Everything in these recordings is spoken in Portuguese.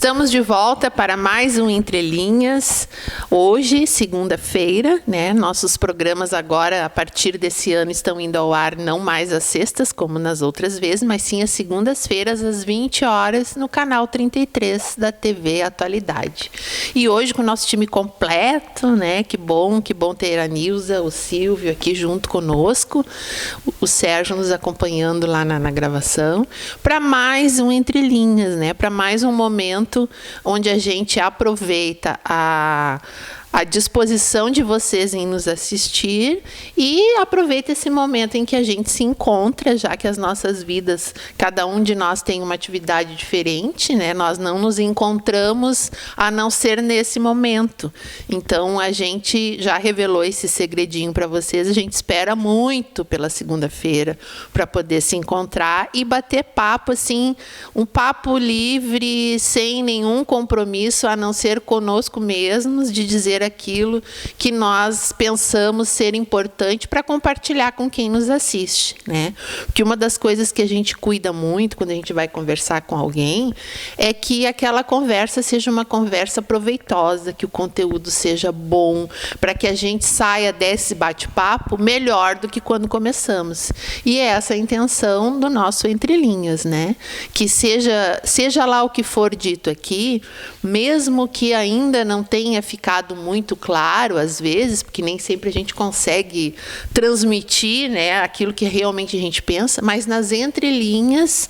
Estamos de volta para mais um Entre Linhas. Hoje, segunda-feira, né? Nossos programas agora, a partir desse ano, estão indo ao ar não mais às sextas, como nas outras vezes, mas sim às segundas-feiras, às 20 horas, no canal 33 da TV Atualidade. E hoje, com o nosso time completo, né? Que bom ter a Nilza, o Silvio aqui junto conosco, o Sérgio nos acompanhando lá na gravação, para mais um Entre Linhas, né? Para mais um momento onde a gente aproveita a disposição de vocês em nos assistir e aproveita esse momento em que a gente se encontra, já que as nossas vidas, cada um de nós tem uma atividade diferente, né? Nós não nos encontramos a não ser nesse momento. Então, a gente já revelou esse segredinho para vocês. A gente espera muito pela segunda-feira para poder se encontrar e bater papo, assim, um papo livre, sem nenhum compromisso, a não ser conosco mesmos, de dizer aquilo que nós pensamos ser importante para compartilhar com quem nos assiste, né? Porque uma das coisas que a gente cuida muito quando a gente vai conversar com alguém é que aquela conversa seja uma conversa proveitosa, que o conteúdo seja bom, para que a gente saia desse bate-papo melhor do que quando começamos. E é essa a intenção do nosso Entre Linhas, né? Que seja lá o que for dito aqui, mesmo que ainda não tenha ficado muito claro, às vezes, porque nem sempre a gente consegue transmitir, né, aquilo que realmente a gente pensa, mas nas entrelinhas,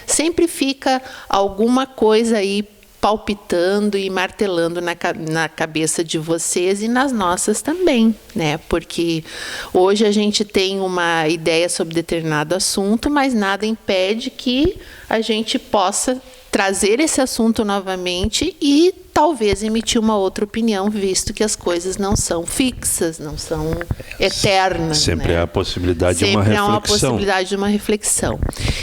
sempre fica alguma coisa aí palpitando e martelando na cabeça de vocês e nas nossas também, né? Porque hoje a gente tem uma ideia sobre determinado assunto, mas nada impede que a gente possa trazer esse assunto novamente e talvez emitir uma outra opinião, visto que as coisas não são fixas, não são eternas. Sempre, né? Há a possibilidade Sempre de uma reflexão. Há uma possibilidade de uma reflexão.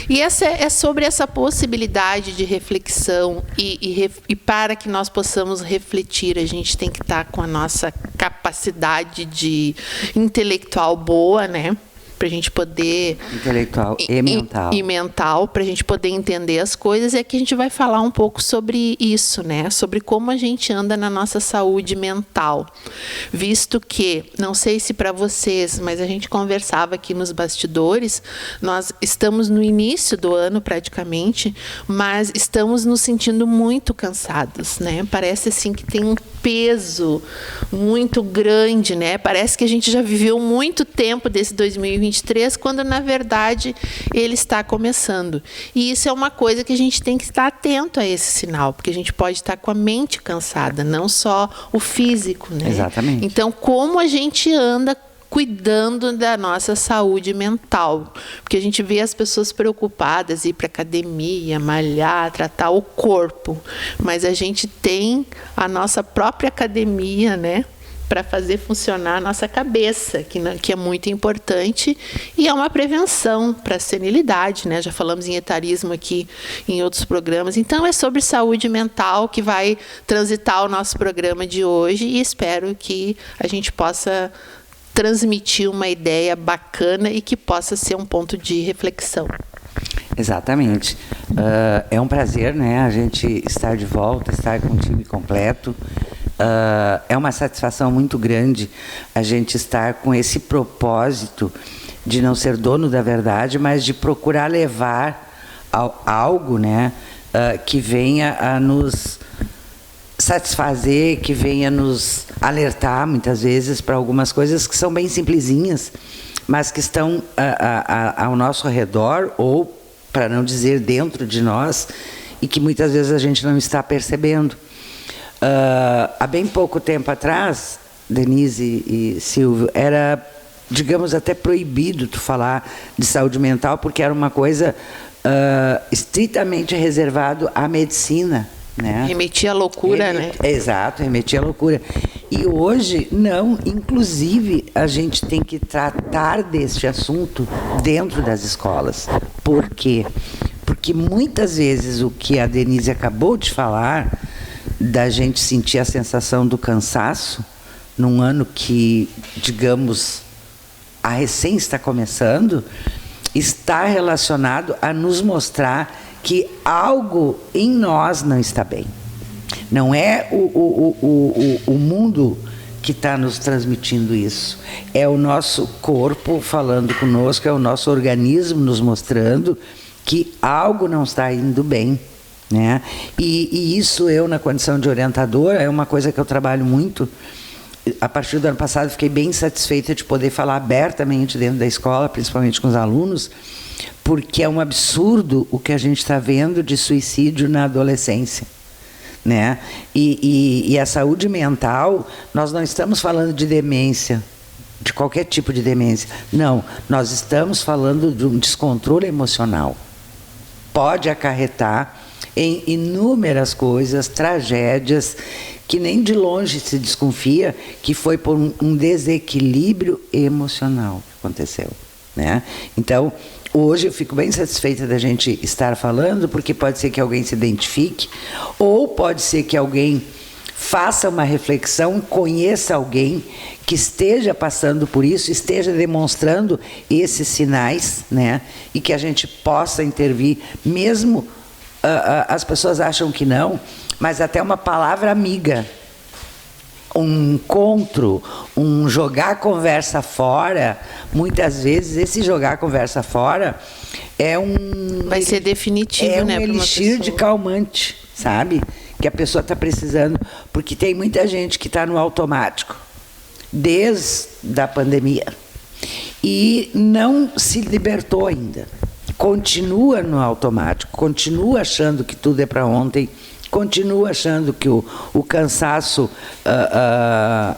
E é sobre essa possibilidade de reflexão e para que nós possamos refletir, a gente tem que estar com a nossa capacidade de intelectual boa, né? Para a gente poder... Intelectual e mental. E mental, para a gente poder entender as coisas. E aqui a gente vai falar um pouco sobre isso, né? Sobre como a gente anda na nossa saúde mental. Visto que, não sei se para vocês, mas a gente conversava aqui nos bastidores, nós estamos no início do ano praticamente, mas estamos nos sentindo muito cansados, né? Parece assim que tem um peso muito grande, né? Parece que a gente já viveu muito tempo desse 2023, quando na verdade ele está começando. E isso é uma coisa que a gente tem que estar atento a esse sinal, porque a gente pode estar com a mente cansada, não só o físico, né? Exatamente. Então, como a gente anda cuidando da nossa saúde mental, porque a gente vê as pessoas preocupadas em ir para academia, malhar, tratar o corpo, mas a gente tem a nossa própria academia, né, para fazer funcionar a nossa cabeça, que é muito importante e é uma prevenção para a senilidade, né? Já falamos em etarismo aqui em outros programas. Então, é sobre saúde mental que vai transitar o nosso programa de hoje e espero que a gente possa transmitir uma ideia bacana e que possa ser um ponto de reflexão. Exatamente. É um prazer, né, a gente estar de volta, estar com o time completo. É uma satisfação muito grande a gente estar com esse propósito de não ser dono da verdade, mas de procurar levar algo, né, que venha a nos satisfazer, que venha nos alertar, muitas vezes, para algumas coisas que são bem simplesinhas, mas que estão ao nosso redor, ou, para não dizer, dentro de nós, e que muitas vezes a gente não está percebendo. Há bem pouco tempo atrás, Denise e Silvio, era, digamos, até proibido tu falar de saúde mental, porque era uma coisa estritamente reservado à medicina, né? Remetia à loucura, né? Exato, remetia à loucura. E hoje, não, inclusive, a gente tem que tratar deste assunto dentro das escolas. Por quê? Porque muitas vezes o que a Denise acabou de falar, da gente sentir a sensação do cansaço, num ano que, digamos, a recém está começando, está relacionado a nos mostrar que algo em nós não está bem. Não é o mundo que está nos transmitindo isso. É o nosso corpo falando conosco, é o nosso organismo nos mostrando que algo não está indo bem, né? E isso eu, na condição de orientadora, é uma coisa que eu trabalho muito. A partir do ano passado, fiquei bem satisfeita de poder falar abertamente dentro da escola, principalmente com os alunos, porque é um absurdo o que a gente está vendo de suicídio na adolescência, né? E a saúde mental, nós não estamos falando de demência, de qualquer tipo de demência. Não, nós estamos falando de um descontrole emocional. Pode acarretar em inúmeras coisas, tragédias, que nem de longe se desconfia que foi por um desequilíbrio emocional que aconteceu, né? Então, hoje eu fico bem satisfeita da gente estar falando, porque pode ser que alguém se identifique, ou pode ser que alguém faça uma reflexão, conheça alguém que esteja passando por isso, esteja demonstrando esses sinais, né? E que a gente possa intervir, mesmo as pessoas acham que não, mas até uma palavra amiga, um encontro, um jogar a conversa fora. Muitas vezes esse jogar a conversa fora é vai ser definitivo, né? É um elixir de calmante, sabe? Que a pessoa está precisando, porque tem muita gente que está no automático desde a pandemia e não se libertou ainda. Continua no automático, continua achando que tudo é para ontem, continua achando que o cansaço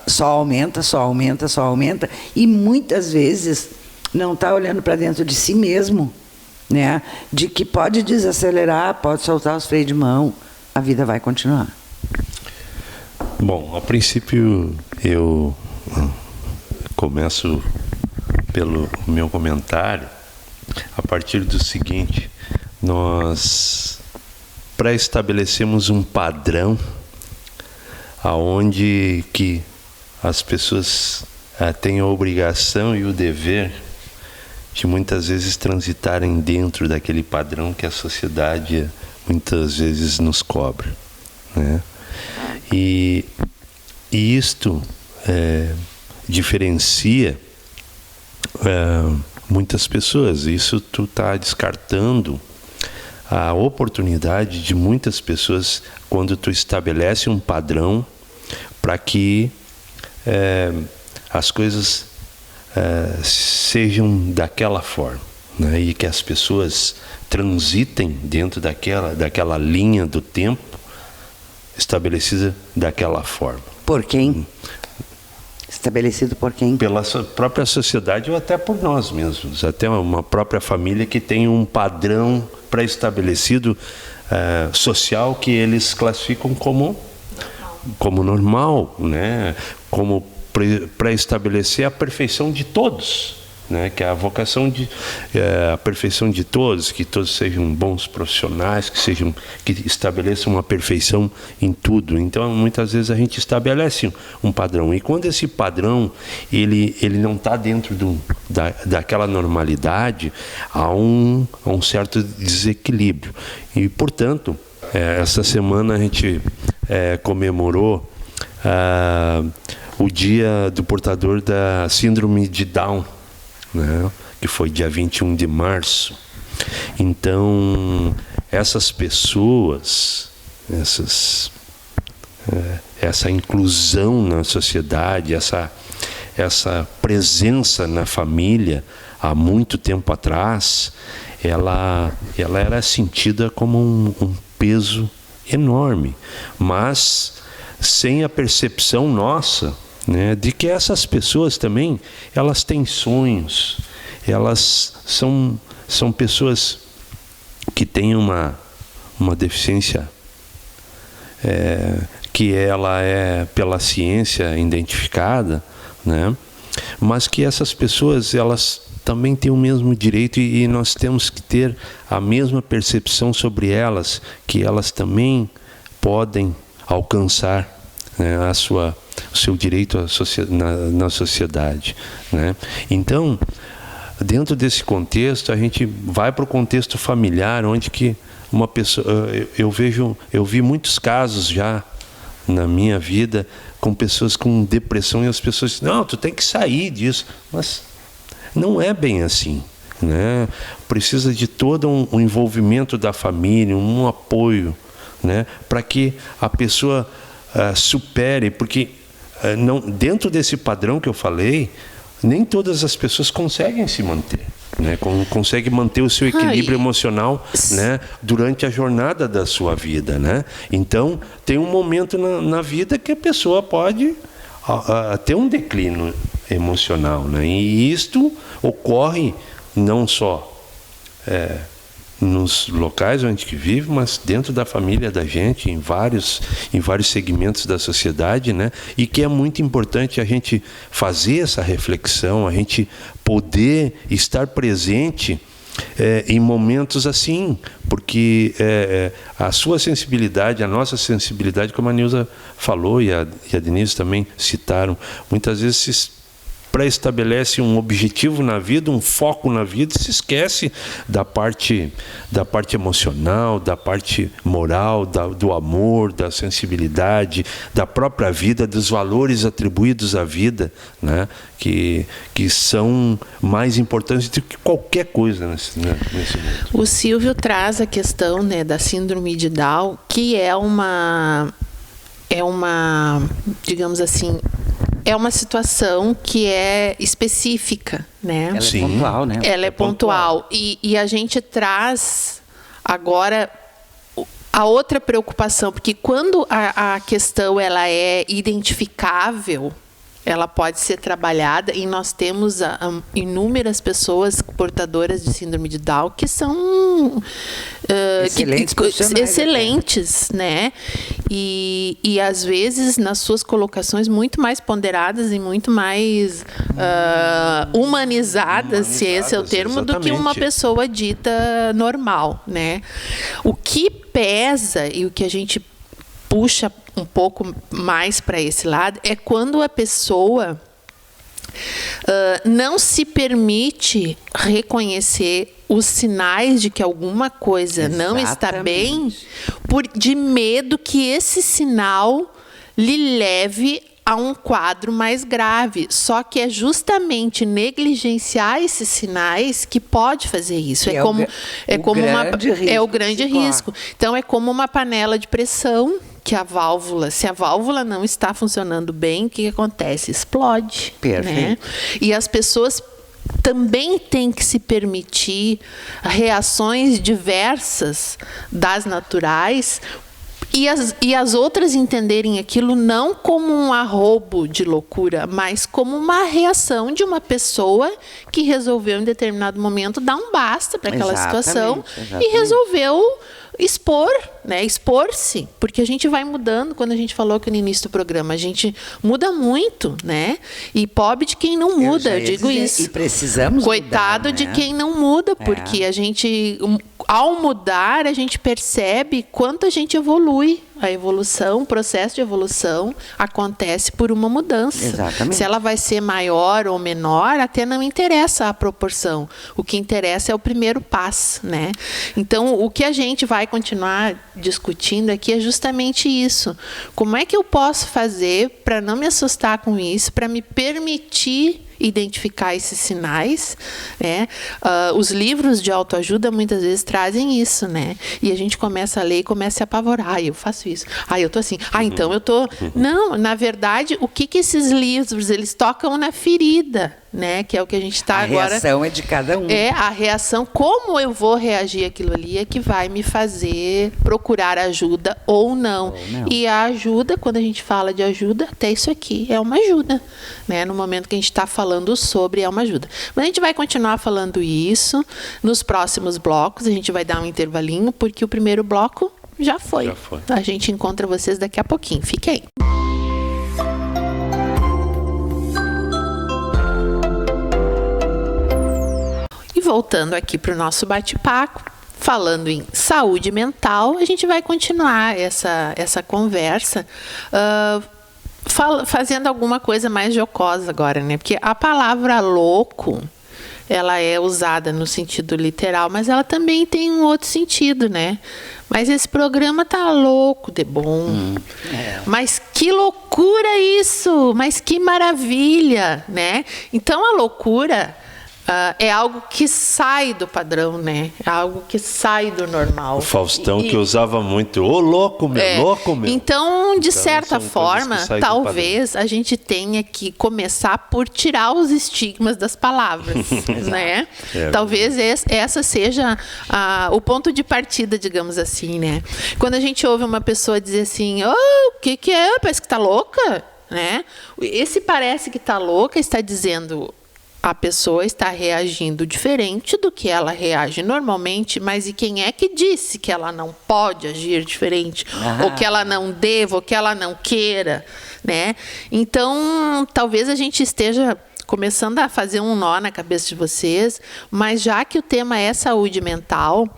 só aumenta, e muitas vezes não está olhando para dentro de si mesmo, né? De que pode desacelerar, pode soltar os freios de mão, a vida vai continuar. Bom, a princípio eu começo pelo meu comentário a partir do seguinte: nós pré-estabelecemos um padrão aonde que as pessoas têm a obrigação e o dever de muitas vezes transitarem dentro daquele padrão que a sociedade muitas vezes nos cobra, né? E isto diferencia muitas pessoas. Isso tu está descartando a oportunidade de muitas pessoas quando tu estabelece um padrão para que as coisas sejam daquela forma, né? E que as pessoas transitem dentro daquela linha do tempo estabelecida daquela forma. Por quem? Estabelecido por quem? Pela própria sociedade ou até por nós mesmos. Até uma própria família que tem um padrão pré-estabelecido social que eles classificam como normal, né? Como pré-estabelecer a perfeição de todos, né? Que é a vocação a perfeição de todos, que todos sejam bons profissionais, que estabeleçam uma perfeição em tudo. Então, muitas vezes a gente estabelece um padrão, e quando esse padrão ele não está dentro daquela normalidade, há um certo desequilíbrio. E, portanto, essa semana a gente comemorou o dia do portador da síndrome de Down, né? Que foi dia 21 de março. Então, essas pessoas, essa inclusão na sociedade, essa presença na família, há muito tempo atrás, ela era sentida como um peso enorme, mas sem a percepção nossa, né, de que essas pessoas também, elas têm sonhos, elas são pessoas que têm uma deficiência que ela é pela ciência identificada, né, mas que essas pessoas, elas também têm o mesmo direito, e nós temos que ter a mesma percepção sobre elas, que elas também podem alcançar, né, o seu direito na sociedade, né? Então, dentro desse contexto, a gente vai para o contexto familiar, onde que uma pessoa, eu vi muitos casos já na minha vida com pessoas com depressão e as pessoas dizem, não, tu tem que sair disso, mas não é bem assim, né? Precisa de todo um envolvimento da família, um apoio, né? Para que a pessoa supere, porque não, dentro desse padrão que eu falei, nem todas as pessoas conseguem se manter, né? Conseguem manter o seu equilíbrio emocional, né? Durante a jornada da sua vida, né? Então, tem um momento na vida que a pessoa pode ter um declínio emocional, né? E isto ocorre não só nos locais onde a gente vive, mas dentro da família da gente, em vários segmentos da sociedade, né? E que é muito importante a gente fazer essa reflexão, a gente poder estar presente em momentos assim, porque a sua sensibilidade, a nossa sensibilidade, como a Nilza falou e a Denise também citaram, muitas vezes pré-estabelece um objetivo na vida, um foco na vida, e se esquece da parte emocional, da parte moral, do amor, da sensibilidade, da própria vida, dos valores atribuídos à vida, né? Que são mais importantes do que qualquer coisa nesse mundo. O Silvio traz a questão, né, da síndrome de Down, que é uma, digamos assim, é uma situação que é específica, né? Ela é pontual, né? Ela é pontual. E a gente traz agora a outra preocupação, porque quando a questão ela é identificável, ela pode ser trabalhada, e nós temos inúmeras pessoas portadoras de síndrome de Down que são excelentes, né? E às vezes nas suas colocações muito mais ponderadas e muito mais humanizadas, se esse é o termo, exatamente, do que uma pessoa dita normal, né? O que pesa e o que a gente puxa um pouco mais para esse lado é quando a pessoa não se permite reconhecer os sinais de que alguma coisa, exatamente, não está bem, de medo que esse sinal lhe leve a um quadro mais grave. Só que é justamente negligenciar esses sinais que pode fazer isso. É o grande risco. Então, é como uma panela de pressão que se a válvula não está funcionando bem, o que acontece? Explode. Perfeito. Né? E as pessoas também têm que se permitir reações diversas das naturais, e as outras entenderem aquilo não como um arrobo de loucura, mas como uma reação de uma pessoa que resolveu em determinado momento dar um basta para aquela situação e resolveu expor-se, porque a gente vai mudando. Quando a gente falou aqui no início do programa, a gente muda muito, né? E pobre de quem não muda, eu digo isso. E precisamos coitado mudar, né? De quem não muda, porque a gente, ao mudar, a gente percebe quanto a gente evolui. A evolução, o processo de evolução acontece por uma mudança. Exatamente. Se ela vai ser maior ou menor, até não interessa a proporção. O que interessa é o primeiro passo, né? Então, o que a gente vai continuar discutindo aqui é justamente isso. Como é que eu posso fazer para não me assustar com isso, para me permitir identificar esses sinais, né? Os livros de autoajuda muitas vezes trazem isso, né? E a gente começa a ler e começa a se apavorar. Eu faço isso. Eu tô assim. Então eu tô... Não, na verdade, o que esses livros, eles tocam na ferida, né? Que é o que a gente está agora... A reação é de cada um. A reação, como eu vou reagir àquilo ali, é que vai me fazer procurar ajuda ou não. E a ajuda, quando a gente fala de ajuda, até isso aqui é uma ajuda, né? No momento que a gente está falando sobre, é uma ajuda. Mas a gente vai continuar falando isso nos próximos blocos. A gente vai dar um intervalinho, porque o primeiro bloco já foi. A gente encontra vocês daqui a pouquinho. Fique aí. E voltando aqui para o nosso bate-papo, falando em saúde mental, a gente vai continuar essa conversa fazendo alguma coisa mais jocosa agora, né? Porque a palavra louco, ela é usada no sentido literal, mas ela também tem um outro sentido, né? Mas esse programa tá louco de bom. Mas que loucura isso! Mas que maravilha, né? Então a loucura é algo que sai do padrão, né? É algo que sai do normal. O Faustão que usava muito, ô louco meu, louco meu. Então, de certa forma, talvez a gente tenha que começar por tirar os estigmas das palavras, né? Talvez essa seja o ponto de partida, digamos assim, né? Quando a gente ouve uma pessoa dizer assim, o que é? Parece que tá louca, né? Esse parece que tá louca está dizendo... A pessoa está reagindo diferente do que ela reage normalmente, mas e quem é que disse que ela não pode agir diferente? Ou que ela não deva, ou que ela não queira, né? Então, talvez a gente esteja começando a fazer um nó na cabeça de vocês, mas já que o tema é saúde mental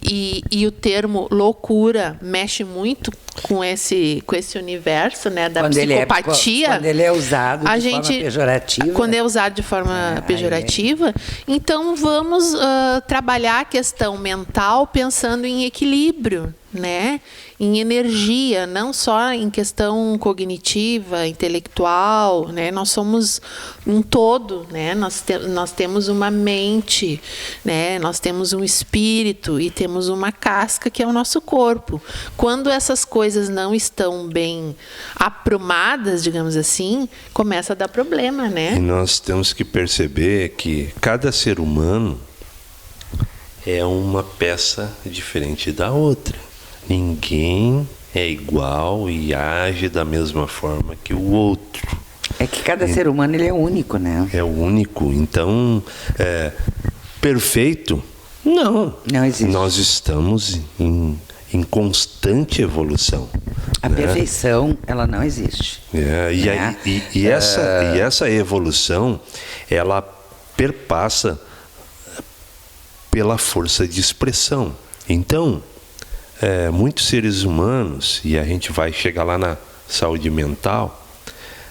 e o termo loucura mexe muito com esse universo, né, da psicopatia. Quando ele é usado de forma pejorativa. Quando é usado de forma pejorativa, então vamos trabalhar a questão mental pensando em equilíbrio, né? Em energia, não só em questão cognitiva, intelectual, né? Nós somos um todo, né? Nós temos uma mente, né? Nós temos um espírito e temos uma casca que é o nosso corpo. Quando essas coisas não estão bem aprumadas, digamos assim, começa a dar problema, né? E nós temos que perceber que cada ser humano é uma peça diferente da outra. Ninguém é igual e age da mesma forma que o outro. É que cada ser humano ele é único, né? É único. Então, perfeito? Não existe. Nós estamos em constante evolução. A perfeição, ela não existe. E essa evolução, ela perpassa pela força de expressão. Então, muitos seres humanos, e a gente vai chegar lá na saúde mental,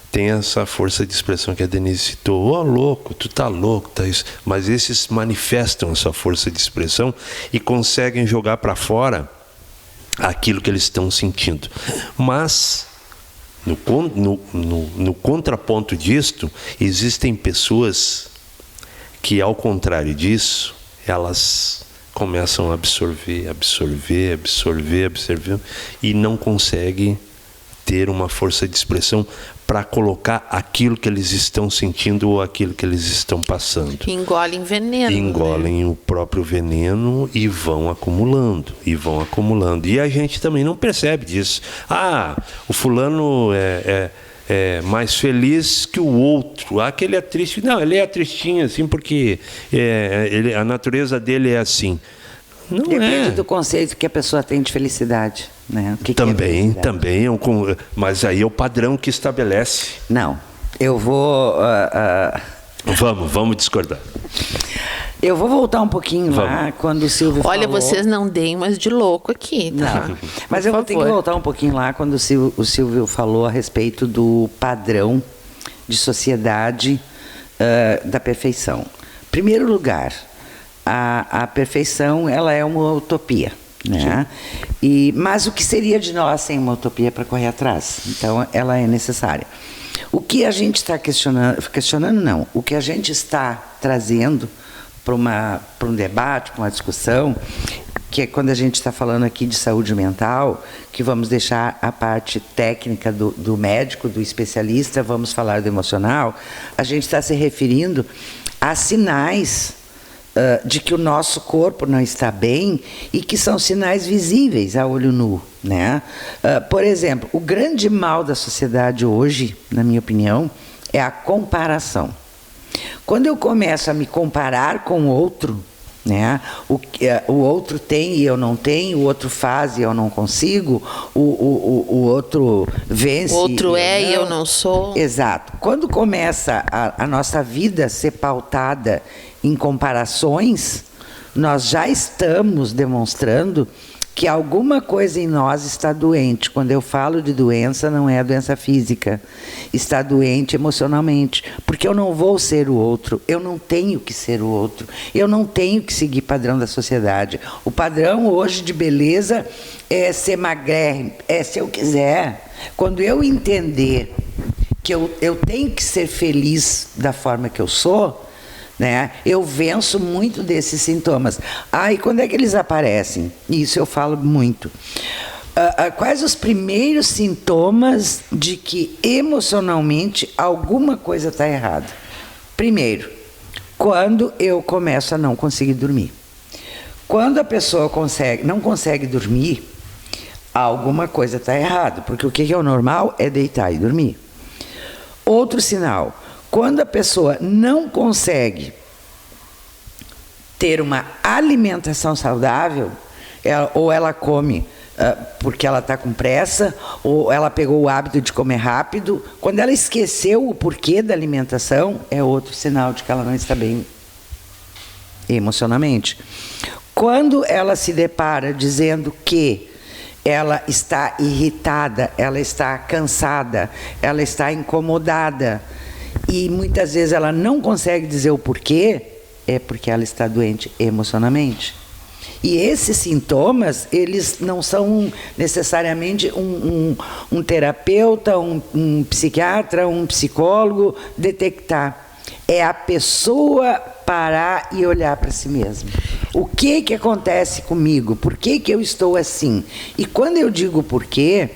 tem essa força de expressão que a Denise citou. Louco, tu tá louco, tá isso. Mas esses manifestam essa força de expressão e conseguem jogar para fora aquilo que eles estão sentindo. Mas, no contraponto disto, existem pessoas que, ao contrário disso, elas começam a absorver e não conseguem ter uma força de expressão para colocar aquilo que eles estão sentindo ou aquilo que eles estão passando. Engolem veneno. Engolem o próprio veneno e vão acumulando. E a gente também não percebe disso. O fulano é mais feliz que o outro. Aquele é triste. Não, ele é tristinho assim porque a natureza dele é assim. Não Depende do conceito que a pessoa tem de felicidade, né? Também, mas aí é o padrão que estabelece. Não, eu vou... Vamos discordar. Eu vou voltar um pouquinho lá quando o Silvio falou... Olha, vocês não deem umas de louco aqui, tá? Não, mas eu vou ter que voltar um pouquinho lá quando o Silvio falou a respeito do padrão de sociedade da perfeição. Em primeiro lugar, a perfeição ela é uma utopia, né? Mas o que seria de nós sem uma utopia para correr atrás? Então, ela é necessária. O que a gente está questionando não, o que a gente está trazendo para um debate, para uma discussão, que é quando a gente está falando aqui de saúde mental, que vamos deixar a parte técnica do médico, do especialista, vamos falar do emocional, a gente está se referindo a sinais de que o nosso corpo não está bem e que são sinais visíveis a olho nu, né? Por exemplo, o grande mal da sociedade hoje, na minha opinião, é a comparação. Quando eu começo a me comparar com o outro, né? O outro tem e eu não tenho, o outro faz e eu não consigo, o outro vence. O outro e eu não sou. Exato. Quando começa a nossa vida a ser pautada em comparações, nós já estamos demonstrando que alguma coisa em nós está doente. Quando eu falo de doença, não é a doença física. Está doente emocionalmente. Porque eu não vou ser o outro. Eu não tenho que ser o outro. Eu não tenho que seguir padrão da sociedade. O padrão hoje de beleza é ser magrérrimo. É se eu quiser. Quando eu entender que eu tenho que ser feliz da forma que eu sou, né, eu venço muito desses sintomas. E quando é que eles aparecem? Isso eu falo muito. Quais os primeiros sintomas de que emocionalmente alguma coisa está errada? Primeiro, quando eu começo a não conseguir dormir. Quando a pessoa não consegue dormir, alguma coisa está errada, porque o que é o normal é deitar e dormir. Outro sinal, quando a pessoa não consegue ter uma alimentação saudável, ou ela come porque ela está com pressa, ou ela pegou o hábito de comer rápido, quando ela esqueceu o porquê da alimentação, é outro sinal de que ela não está bem emocionalmente. Quando ela se depara dizendo que ela está irritada, ela está cansada, ela está incomodada e muitas vezes ela não consegue dizer o porquê, é porque ela está doente emocionalmente. E esses sintomas, eles não são necessariamente um terapeuta, um psiquiatra, um psicólogo detectar. É a pessoa parar e olhar para si mesma. O que acontece comigo? Por que eu estou assim? E quando eu digo porquê,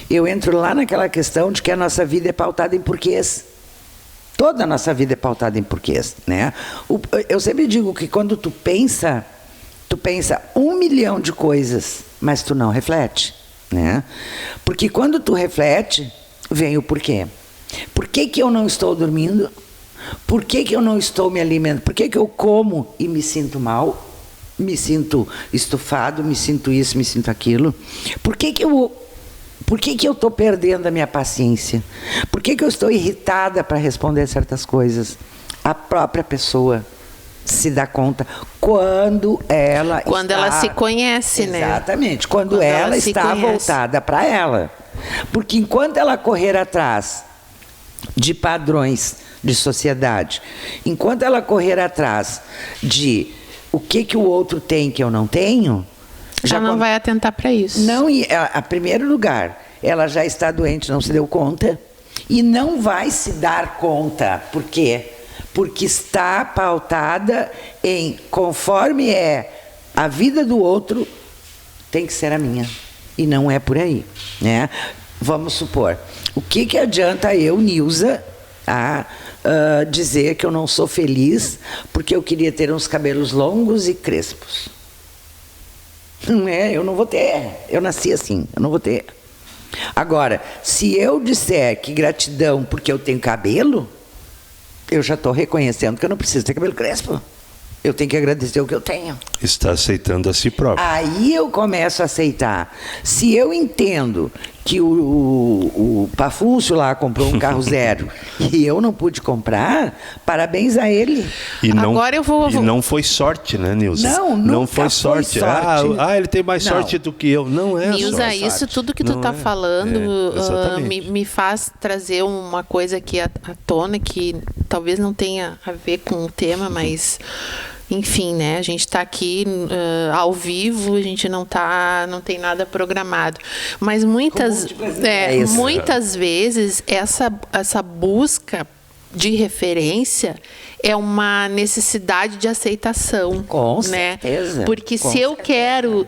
eu entro lá naquela questão de que a nossa vida é pautada em porquês. Toda a nossa vida é pautada em porquês, né? Eu sempre digo que quando tu pensa 1 milhão de coisas, mas tu não reflete, né? Porque quando tu reflete, vem o porquê. Por que eu não estou dormindo? Por que eu não estou me alimentando? Por que eu como e me sinto mal? Me sinto estufado, me sinto isso, me sinto aquilo? Por que eu estou perdendo a minha paciência? Por que eu estou irritada para responder certas coisas? A própria pessoa se dá conta quando ela se conhece, exatamente, né? Exatamente, quando ela está voltada para ela. Porque enquanto ela correr atrás de padrões de sociedade, enquanto ela correr atrás de o que o outro tem que eu não tenho, já não vai atentar para isso. Não, a primeiro lugar, ela já está doente, não se deu conta, e não vai se dar conta. Por quê? Porque está pautada em conforme é a vida do outro, tem que ser a minha. E não é por aí, né? Vamos supor, o que adianta eu, Nilza, dizer que eu não sou feliz porque eu queria ter uns cabelos longos e crespos? Não é, eu não vou ter. Eu nasci assim, eu não vou ter. Agora, se eu disser que gratidão porque eu tenho cabelo, eu já estou reconhecendo que eu não preciso ter cabelo crespo. Eu tenho que agradecer o que eu tenho. Está aceitando a si próprio. Aí eu começo a aceitar. Se eu entendo que o Pafúcio lá comprou um carro zero e eu não pude comprar, parabéns a ele. E não foi sorte, né, Nilza? Não foi sorte. Ele tem mais sorte do que eu. Não é Nilza, sorte. Isso tudo que tu está falando me faz trazer uma coisa aqui à tona que talvez não tenha a ver com o tema, mas... Enfim, né? A gente está aqui ao vivo, a gente não tem nada programado. Mas muitas vezes essa busca de referência é uma necessidade de aceitação. Com né? certeza. Porque se eu quero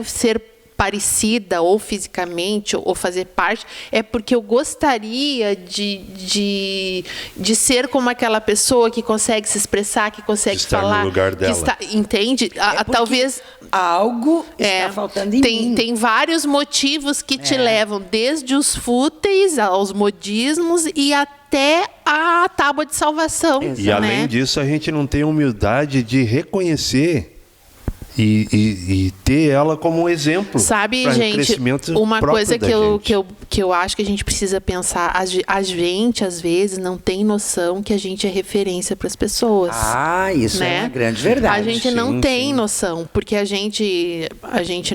ser parecida ou fisicamente ou fazer parte, é porque eu gostaria de ser como aquela pessoa que consegue se expressar, que consegue estar falar, no lugar dela. Entende? Talvez algo está faltando em mim. Tem vários motivos que te levam desde os fúteis aos modismos e até a tábua de salvação. E além disso, a gente não tem humildade de reconhecer e ter ela como um exemplo. Sabe, pra gente, crescimento uma próprio coisa da que gente. eu acho que a gente precisa pensar, a gente, às vezes, não tem noção que a gente é referência para as pessoas. Isso né? é uma grande verdade. A gente não Sim, tem sim. noção, porque a gente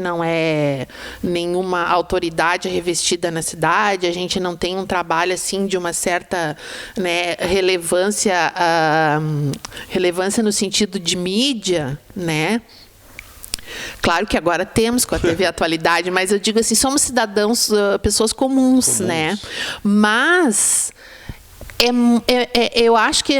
não é nenhuma autoridade revestida na cidade, a gente não tem um trabalho assim de uma certa, né, relevância no sentido de mídia, né? Claro que agora temos com a TV Atualidade, mas eu digo assim, somos cidadãos, pessoas comuns, né? Mas eu acho que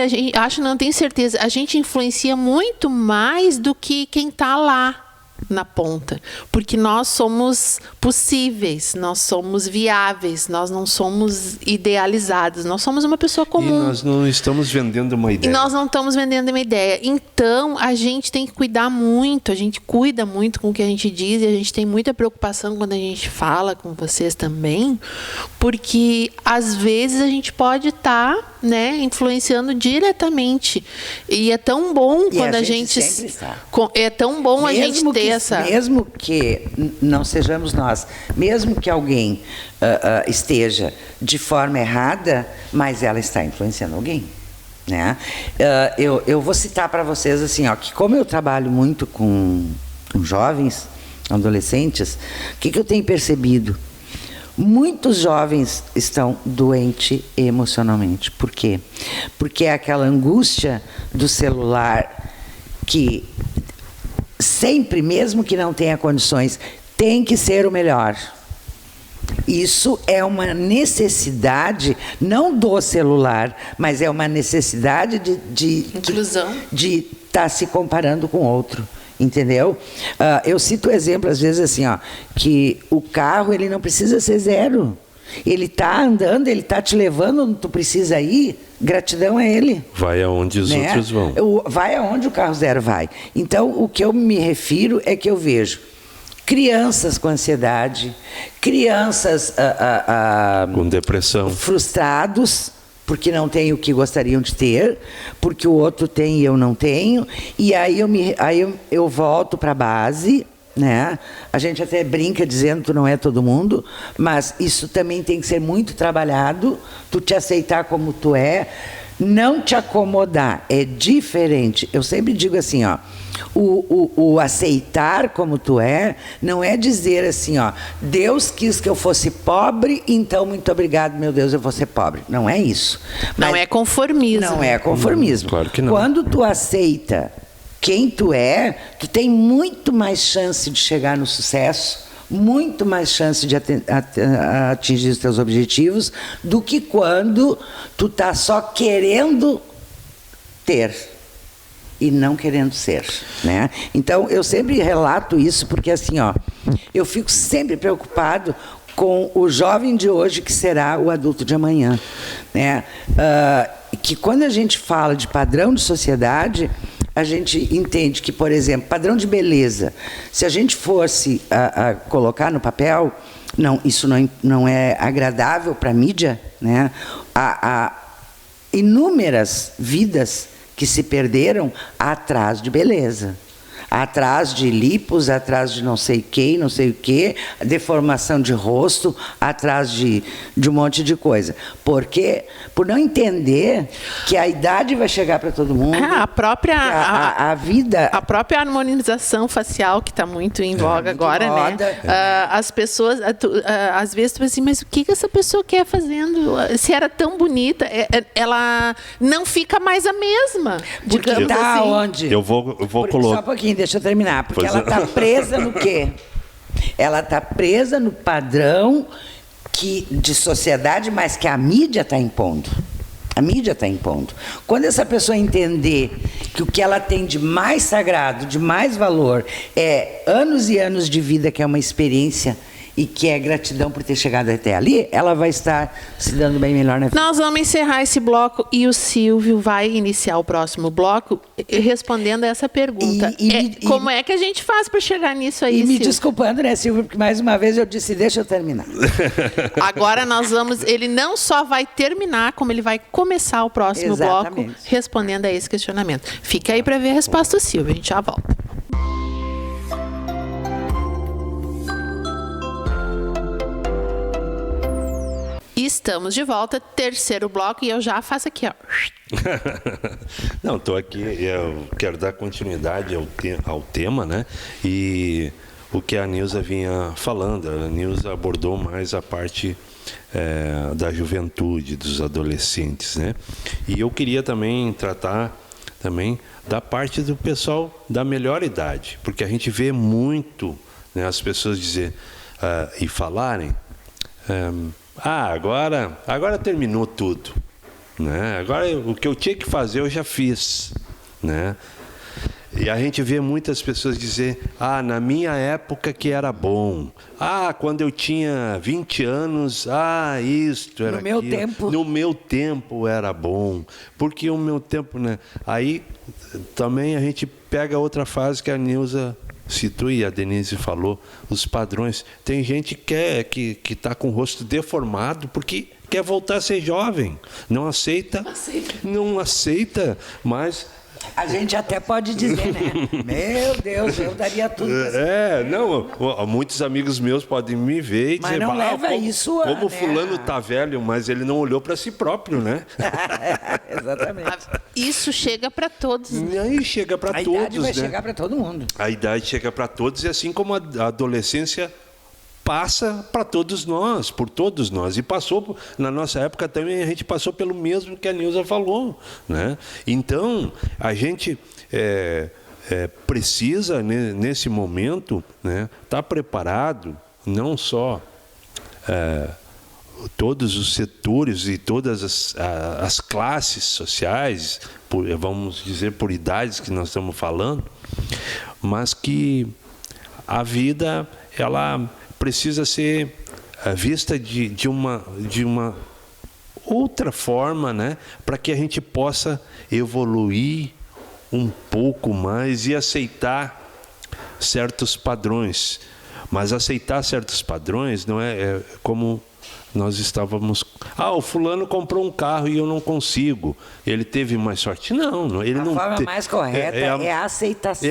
não tenho certeza, a gente influencia muito mais do que quem está lá na ponta, porque nós somos possíveis, nós somos viáveis, nós não somos idealizados, nós somos uma pessoa comum. E nós não estamos vendendo uma ideia. E nós não estamos vendendo uma ideia. Então, a gente tem que cuidar muito, a gente cuida muito com o que a gente diz e a gente tem muita preocupação quando a gente fala com vocês também, porque às vezes a gente pode estar, né, influenciando diretamente. E é tão bom quando a gente sempre está. É tão bom a gente ter essa... Mesmo que não sejamos nós, mesmo que alguém esteja de forma errada, mas ela está influenciando alguém. Né? Eu vou citar para vocês assim, ó, que como eu trabalho muito com jovens, adolescentes, o que eu tenho percebido? Muitos jovens estão doentes emocionalmente. Por quê? Porque é aquela angústia do celular que sempre, mesmo que não tenha condições, tem que ser o melhor. Isso é uma necessidade, não do celular, mas é uma necessidade de inclusão, de estar se comparando com outro. Entendeu? Eu cito o exemplo, às vezes, assim, ó, que o carro ele não precisa ser zero. Ele está andando, ele está te levando onde tu precisa ir, gratidão a ele. Vai aonde os outros vão. Vai aonde o carro zero vai. Então, o que eu me refiro é que eu vejo crianças com ansiedade, crianças com depressão, frustrados, porque não têm o que gostariam de ter, porque o outro tem e eu não tenho, e aí eu volto para a base, né? A gente até brinca dizendo que tu não é todo mundo, mas isso também tem que ser muito trabalhado, tu te aceitar como tu é, não te acomodar, é diferente. Eu sempre digo assim, ó, o aceitar como tu é, não é dizer assim, ó, Deus quis que eu fosse pobre, então muito obrigado, meu Deus, eu vou ser pobre. Não é isso. Não é conformismo. Não é conformismo. Claro que não. Quando tu aceita quem tu é, tu tem muito mais chance de chegar no sucesso, muito mais chance de atingir os teus objetivos, do que quando tu tá só querendo ter e não querendo ser, né? Então, eu sempre relato isso porque, assim, ó, eu fico sempre preocupado com o jovem de hoje que será o adulto de amanhã, né? Que quando a gente fala de padrão de sociedade, a gente entende que, por exemplo, padrão de beleza, se a gente fosse colocar no papel, isso não é agradável para a mídia, né? Há inúmeras vidas que se perderam atrás de beleza, atrás de lipos, atrás de não sei quem, não sei o quê, deformação de rosto, atrás de um monte de coisa. Porque por não entender que a idade vai chegar para todo mundo. A própria a vida, a própria harmonização facial que está muito em voga agora, né? As pessoas, às vezes tu pensa assim, mas o que essa pessoa quer fazendo? Se era tão bonita, ela não fica mais a mesma. Porque Digamos tá assim. onde? Eu vou colocar. Só um pouquinho, deixa eu terminar. Porque Pois ela é. está presa no quê? Ela está presa no padrão de sociedade, mas que a mídia está impondo. A mídia está impondo. Quando essa pessoa entender que o que ela tem de mais sagrado, de mais valor, é anos e anos de vida, que é uma experiência e que é gratidão por ter chegado até ali, ela vai estar se dando bem melhor na vida. Nós vamos encerrar esse bloco e o Silvio vai iniciar o próximo bloco respondendo a essa pergunta. Como é que a gente faz para chegar nisso aí, E me Silvio? desculpando, né, Silvio, porque mais uma vez eu disse, deixa eu terminar. Agora ele não só vai terminar, como ele vai começar o próximo Exatamente. bloco respondendo a esse questionamento. Fica aí para ver a resposta do Silvio, a gente já volta. Estamos de volta, terceiro bloco, e eu já faço aqui, ó. Não, estou aqui, eu quero dar continuidade ao tema, né? E o que a Nilza vinha falando, a Nilza abordou mais a parte da juventude, dos adolescentes, né? E eu queria também tratar também da parte do pessoal da melhor idade, porque a gente vê muito, né, as pessoas dizer e falarem, agora terminou tudo, né? Agora o que eu tinha que fazer eu já fiz, né? E a gente vê muitas pessoas dizer, na minha época que era bom, quando eu tinha 20 anos, isto era aquilo. No meu tempo era bom, porque o meu tempo, né? Aí também a gente pega outra fase que a Nilza citou e a Denise falou, os padrões. Tem gente que está com o rosto deformado porque quer voltar a ser jovem, não aceita, mas... A gente até pode dizer, né? Meu Deus, eu daria tudo. Muitos amigos meus podem me ver e dizer, não leva isso como fulano tá velho, mas ele não olhou para si próprio, né? Exatamente. Isso chega para todos. Né? Aí chega para todos. A idade vai chegar para todo mundo. A idade chega para todos, e assim como a adolescência passa para todos nós, por todos nós. E passou, na nossa época também, a gente passou pelo mesmo que a Nilza falou, né? Então, a gente precisa, nesse momento, né, estar preparado, não só todos os setores e todas as classes sociais, vamos dizer, por idades que nós estamos falando, mas que a vida, ela precisa ser vista de uma outra forma, né? Para que a gente possa evoluir um pouco mais e aceitar certos padrões. Mas aceitar certos padrões não é como nós estávamos... o fulano comprou um carro e eu não consigo. Ele teve mais sorte. Não, ele não... A forma mais correta é a aceitação.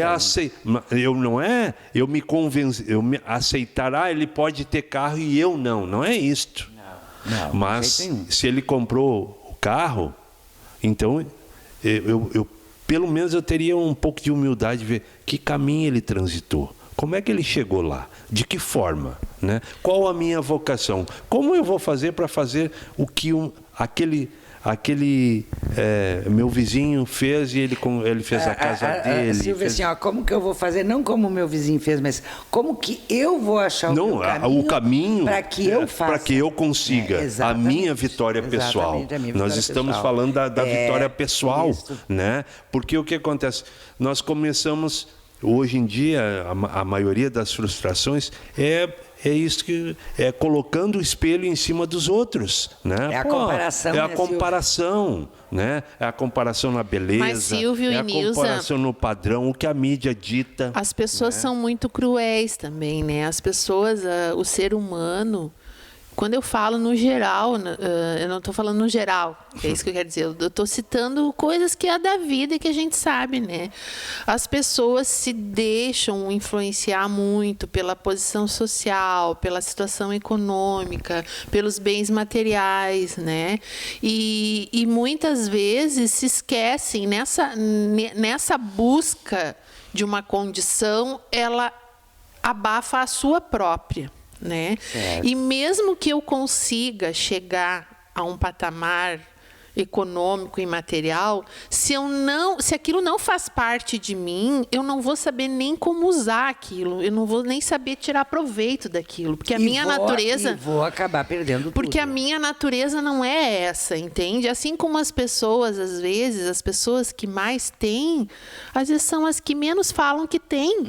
Eu me convencer, aceitar, ele pode ter carro e eu não. Não é isto. Não, mas se ele comprou o carro, então eu pelo menos eu teria um pouco de humildade de ver que caminho ele transitou. Como é que ele chegou lá? De que forma? Né? Qual a minha vocação? Como eu vou fazer para fazer o que aquele meu vizinho fez e ele fez a casa dele? Silvia, assim, como que eu vou fazer? Não como o meu vizinho fez, mas como que eu vou achar o caminho para que eu faça, para que eu consiga a minha vitória pessoal. Nós estamos falando da vitória pessoal, né? Porque o que acontece? Nós começamos... Hoje em dia, a maioria das frustrações é isso que é colocando o espelho em cima dos outros, né? É a comparação, é a comparação, né? É a comparação na beleza, mas, Silvio é a comparação no padrão, o que a mídia dita. As pessoas são muito cruéis também, né? As pessoas, o ser humano... Quando eu falo no geral, eu não estou falando no geral, é isso que eu quero dizer. Eu estou citando coisas que é da vida e que a gente sabe, né? As pessoas se deixam influenciar muito pela posição social, pela situação econômica, pelos bens materiais, né? E muitas vezes se esquecem, nessa busca de uma condição, ela abafa a sua própria. Né? E mesmo que eu consiga chegar a um patamar econômico e material, se aquilo não faz parte de mim, eu não vou saber nem como usar aquilo, eu não vou nem saber tirar proveito daquilo, porque a minha natureza... vou acabar perdendo porque tudo. a minha natureza não é essa, entende? Assim como as pessoas, às vezes, as pessoas que mais têm, às vezes são as que menos falam que têm,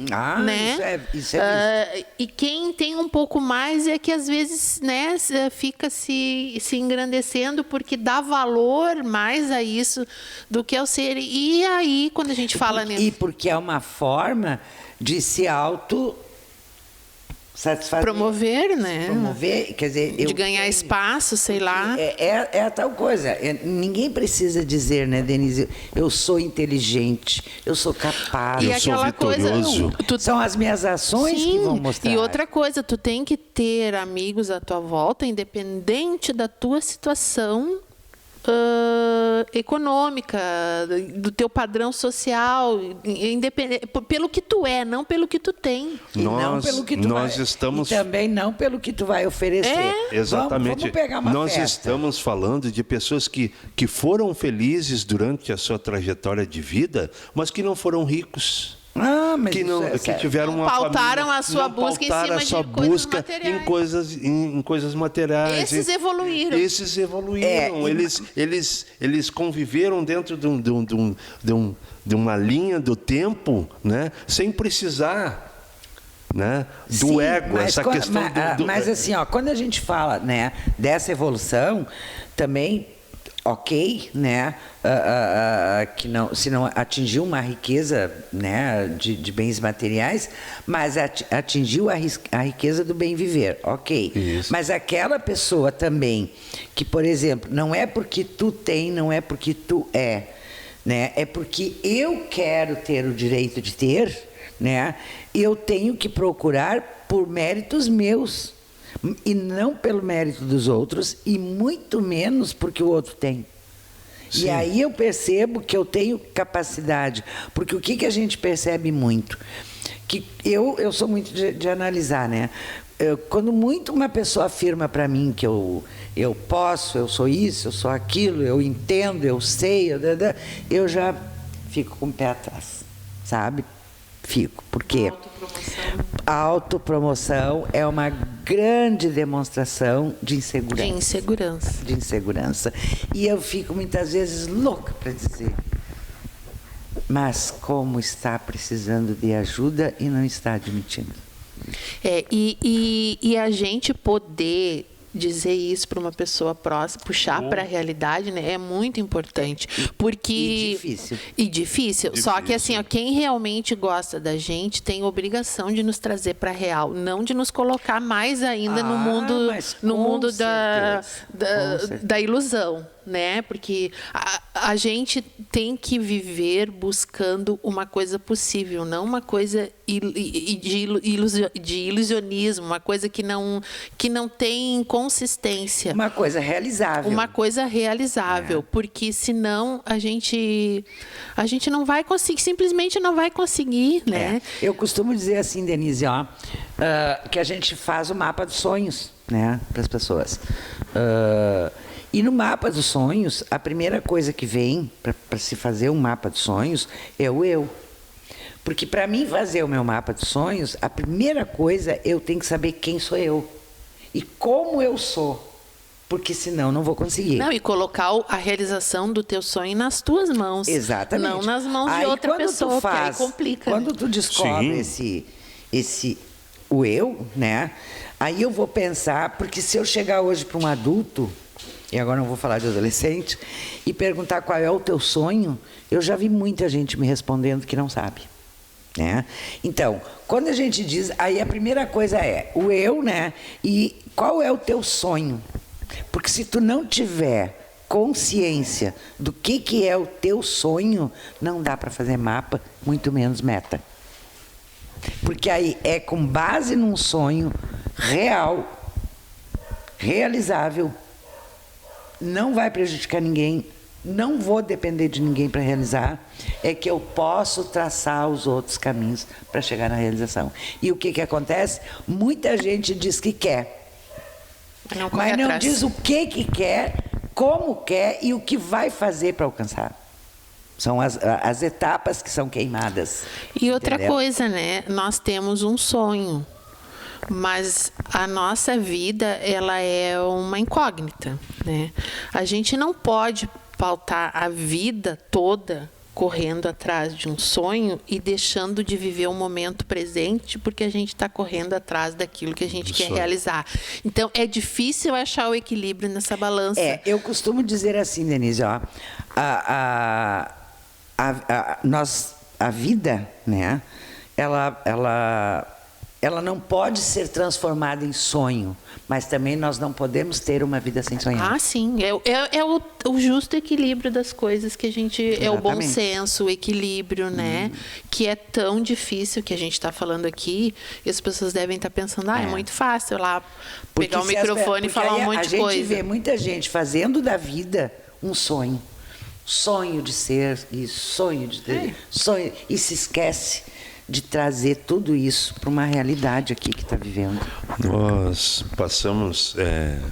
né? Isso é e quem tem um pouco mais é que, às vezes, né, fica se engrandecendo porque dá valor mais a isso do que ao ser. E aí, quando a gente fala nisso... E porque é uma forma de se satisfazer. Promover, né? Promover, quer dizer... De ganhar espaço, sei lá. É a tal coisa. Ninguém precisa dizer, né, Denise? Eu sou inteligente, eu sou capaz. E eu sou aquela vitorioso. coisa... São as minhas ações que vão mostrar. E outra coisa, tu tem que ter amigos à tua volta, independente da tua situação econômica, do teu padrão social, pelo que tu é, não pelo que tu tem. Não pelo que tu nós vai, estamos... E também não pelo que tu vai oferecer. Exatamente. Vamos pegar uma nós festa. estamos falando de pessoas que foram felizes durante a sua trajetória de vida, mas que não foram ricos. Mas Que, não, que tiveram uma pautaram família, a sua busca em cima de coisas materiais. em coisas materiais. Esses evoluíram. Esses evoluíram. Eles conviveram dentro de uma linha do tempo, né, sem precisar, né, do ego, essa questão Mas assim, quando a gente fala, né, dessa evolução, também... ok, né, que não, se não atingiu uma riqueza, né, de bens materiais, mas atingiu a riqueza do bem viver, ok. Isso. Mas aquela pessoa também, que, por exemplo, não é porque tu tem, não é porque tu é, né, é porque eu quero ter o direito de ter, né, eu tenho que procurar por méritos meus. E não pelo mérito dos outros, e muito menos porque o outro tem. Sim. E aí eu percebo que eu tenho capacidade, porque o que a gente percebe muito? Que eu sou muito de analisar, né? Quando muito uma pessoa afirma para mim que eu posso, eu sou isso, eu sou aquilo, eu entendo, eu sei, eu já fico com o pé atrás, sabe? Fico, porque a autopromoção é uma grande demonstração de insegurança. De insegurança. E eu fico muitas vezes louca para dizer, mas como está precisando de ajuda e não está admitindo. E a gente poder dizer isso para uma pessoa próxima, puxar para a realidade, né, é muito importante, porque difícil. Só que assim, quem realmente gosta da gente tem obrigação de nos trazer para a real, não de nos colocar mais ainda no mundo da ilusão, né? Porque a gente tem que viver buscando uma coisa possível, não uma coisa de ilusionismo, uma coisa que não tem consistência. Uma coisa realizável. Uma coisa realizável, porque senão a gente não vai conseguir, simplesmente não vai conseguir, né? Eu costumo dizer assim, Denise, que a gente faz o mapa dos sonhos, né, para as pessoas. E no mapa dos sonhos, a primeira coisa que vem para se fazer um mapa dos sonhos é o eu. Porque para mim fazer o meu mapa dos sonhos, a primeira coisa eu tenho que saber quem sou eu e como eu sou. Porque senão não vou conseguir. Não, e colocar a realização do teu sonho nas tuas mãos. Exatamente. Não nas mãos de outra pessoa, que aí complica. Quando tu descobre o eu, né? Aí eu vou pensar, porque se eu chegar hoje para um adulto, e agora não vou falar de adolescente, e perguntar qual é o teu sonho, eu já vi muita gente me respondendo que não sabe. Né? Então, quando a gente diz, aí a primeira coisa é o eu, né? E qual é o teu sonho? Porque se tu não tiver consciência do que é o teu sonho, não dá para fazer mapa, muito menos meta. Porque aí é com base num sonho real, realizável, não vai prejudicar ninguém, não vou depender de ninguém para realizar, é que eu posso traçar os outros caminhos para chegar na realização. E o que acontece? Muita gente diz que quer, mas não diz o que quer, como quer e o que vai fazer para alcançar. São as etapas que são queimadas. E outra coisa, né? Nós temos um sonho, mas a nossa vida, ela é uma incógnita, né? A gente não pode pautar a vida toda correndo atrás de um sonho e deixando de viver o momento presente porque a gente está correndo atrás daquilo que a gente quer realizar. Então, é difícil achar o equilíbrio nessa balança. Eu costumo dizer assim, Denise, a vida, né? Ela ela não pode ser transformada em sonho, mas também nós não podemos ter uma vida sem sonhar. Ah, sim. É o justo equilíbrio das coisas que a gente... É o bom Exatamente. senso, o equilíbrio, né? Que é tão difícil que a gente está falando aqui. E as pessoas devem estar pensando, é muito fácil lá pegar o se microfone e falar um monte de coisa. A gente vê muita gente fazendo da vida um sonho. Sonho de ser isso, sonho de ter, sonho. E se esquece de trazer tudo isso para uma realidade aqui que está vivendo. Nós passamos,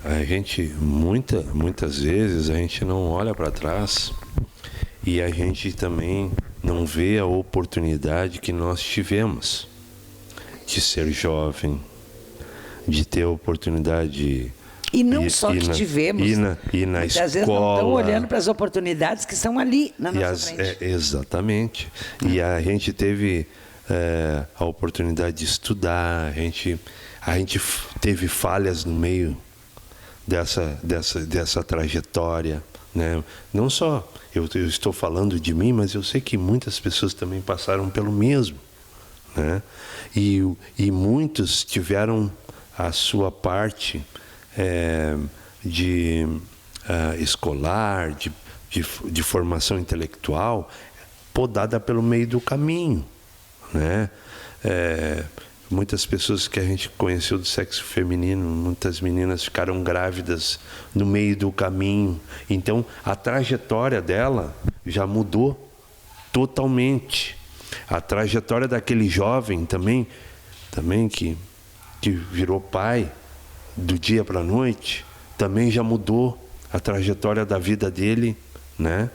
a gente, muitas vezes, a gente não olha para trás e a gente também não vê a oportunidade que nós tivemos de ser jovem, de ter a oportunidade E não só que tivemos, ir na muitas escola. vezes não estão olhando para as oportunidades que estão ali na nossa frente. Exatamente. E a gente teve a oportunidade de estudar, a gente teve falhas no meio dessa trajetória, né? Não só eu estou falando de mim, mas eu sei que muitas pessoas também passaram pelo mesmo, né? E muitos tiveram a sua parte de escolar, de formação intelectual, podada pelo meio do caminho, né? Muitas pessoas que a gente conheceu do sexo feminino, muitas meninas ficaram grávidas no meio do caminho. Então, a trajetória dela já mudou totalmente. A trajetória daquele jovem também que virou pai do dia para a noite, também já mudou a trajetória da vida dele, né?